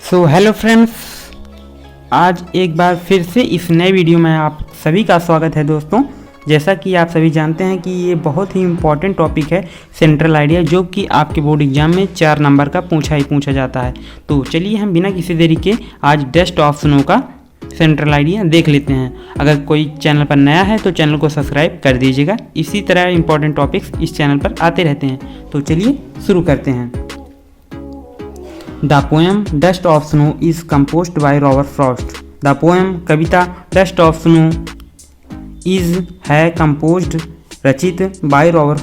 Hello friends, आज एक बार फिर से इस नए वीडियो में आप सभी का स्वागत है दोस्तों। जैसा कि आप सभी जानते हैं कि ये बहुत ही इम्पॉर्टेंट टॉपिक है सेंट्रल आइडिया, जो कि आपके बोर्ड एग्जाम में 4 नंबर का पूछा जाता है। तो चलिए हम बिना किसी देरी के आज बेस्ट ऑप्शनों का सेंट्रल आइडिया देख लेते हैं। अगर कोई चैनल पर नया है तो चैनल को सब्सक्राइब कर दीजिएगा। इसी तरह इंपॉर्टेंट टॉपिक्स इस चैनल पर आते रहते हैं। तो चलिए शुरू करते हैं। The poem dust of snow is composed by Robert Frost. The poem Kavita dust of snow is है कंपोज्ड रचित बाय रॉबर्ट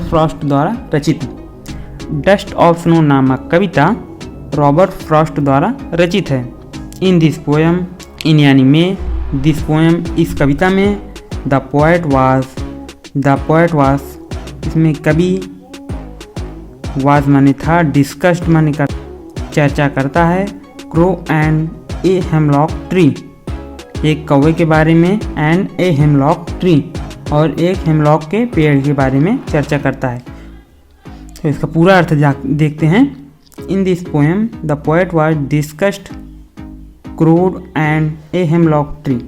फ्रॉस्ट द्वारा रचित। डस्ट ऑफ स्नो नामक कविता रॉबर्ट फ्रॉस्ट द्वारा रचित है। इन दिस पोएम इन यानी में, दिस पोएम इस कविता में, द पोएट वाज इसमें कवि, वाज माने था, डिस्कस्ड माने का चर्चा करता है, crow and a hemlock tree एक कौवे के बारे में, एंड ए हेमलॉक ट्री और एक हेमलॉक के पेड़ के बारे में चर्चा करता है। तो इसका पूरा अर्थ देखते हैं। In this poem the poet was discussed crowd and a hemlock tree.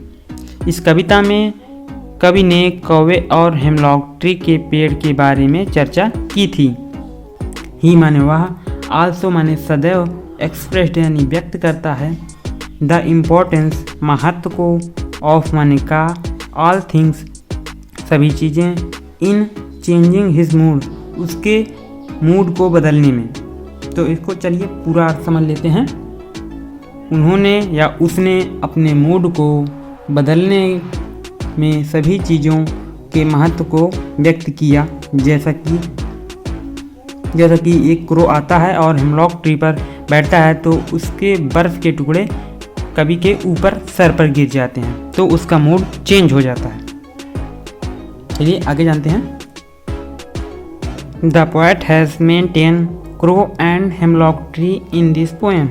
इस कविता में कवि ने कौवे और हेमलॉक ट्री के पेड़ के बारे में चर्चा की थी। ही माने वह, आल्सो माने सदैव, एक्सप्रेस्ड यानी व्यक्त करता है, द इम्पोर्टेंस महत्व को, ऑफ माने का, ऑल थिंग्स सभी चीज़ें, इन चेंजिंग हिज मूड उसके मूड को बदलने में। तो इसको चलिए पूरा अर्थ समझ लेते हैं। उन्होंने या उसने अपने मूड को बदलने में सभी चीज़ों के महत्व को व्यक्त किया। जैसा कि एक क्रो आता है और हेमलॉक ट्री पर बैठता है तो उसके बर्फ़ के टुकड़े कवि के ऊपर सर पर गिर जाते हैं तो उसका मूड चेंज हो जाता है। चलिए आगे जानते हैं। The poet has maintain crow and hemlock tree in this poem.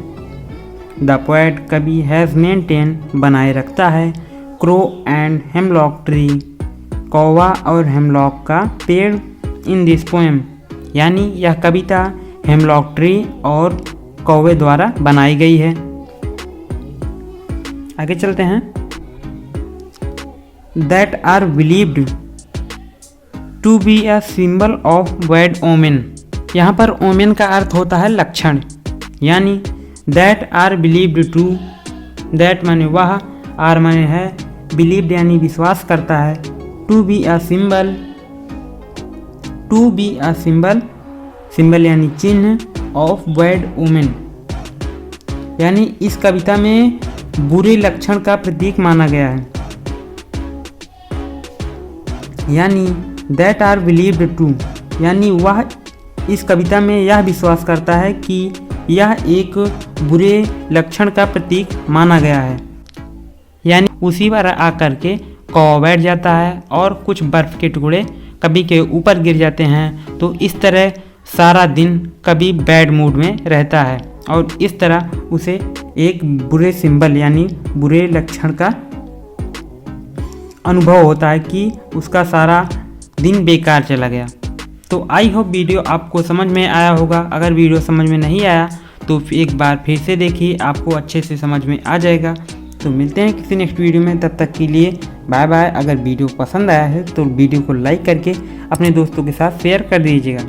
The poet कवि हैज़ मेंटेन बनाए रखता है, क्रो एंड हेमलॉक ट्री कौवा और हेमलॉक का पेड़, इन दिस पोएम यानी यह कविता हेमलॉक ट्री और कौवे द्वारा बनाई गई है। आगे चलते हैं। That are believed to be a symbol of bad omen. यहाँ पर ओमेन का अर्थ होता है लक्षण, यानी that are believed to, that माने वह, आर माने है, बिलीव्ड यानी विश्वास करता है, to be a symbol, to be a symbol, symbol यानी चिन्ह, ऑफ बैड ओमेन यानी इस कविता में बुरे लक्षण का प्रतीक माना गया है। यानी दैट आर बिलीव्ड टू यानी वह इस कविता में यह विश्वास करता है कि यह एक बुरे लक्षण का प्रतीक माना गया है। यानी उसी पर आकर के कौवा बैठ जाता है और कुछ बर्फ़ के टुकड़े कवि के ऊपर गिर जाते हैं। तो इस तरह सारा दिन कवि बैड मूड में रहता है और इस तरह उसे एक बुरे सिंबल यानी बुरे लक्षण का अनुभव होता है कि उसका सारा दिन बेकार चला गया। तो आई होप वीडियो आपको समझ में आया होगा। अगर वीडियो समझ में नहीं आया तो एक बार फिर से देखिए, आपको अच्छे से समझ में आ जाएगा। तो मिलते हैं किसी नेक्स्ट वीडियो में, तब तक के लिए बाय बाय। अगर वीडियो पसंद आया है तो वीडियो को लाइक करके अपने दोस्तों के साथ शेयर कर दीजिएगा।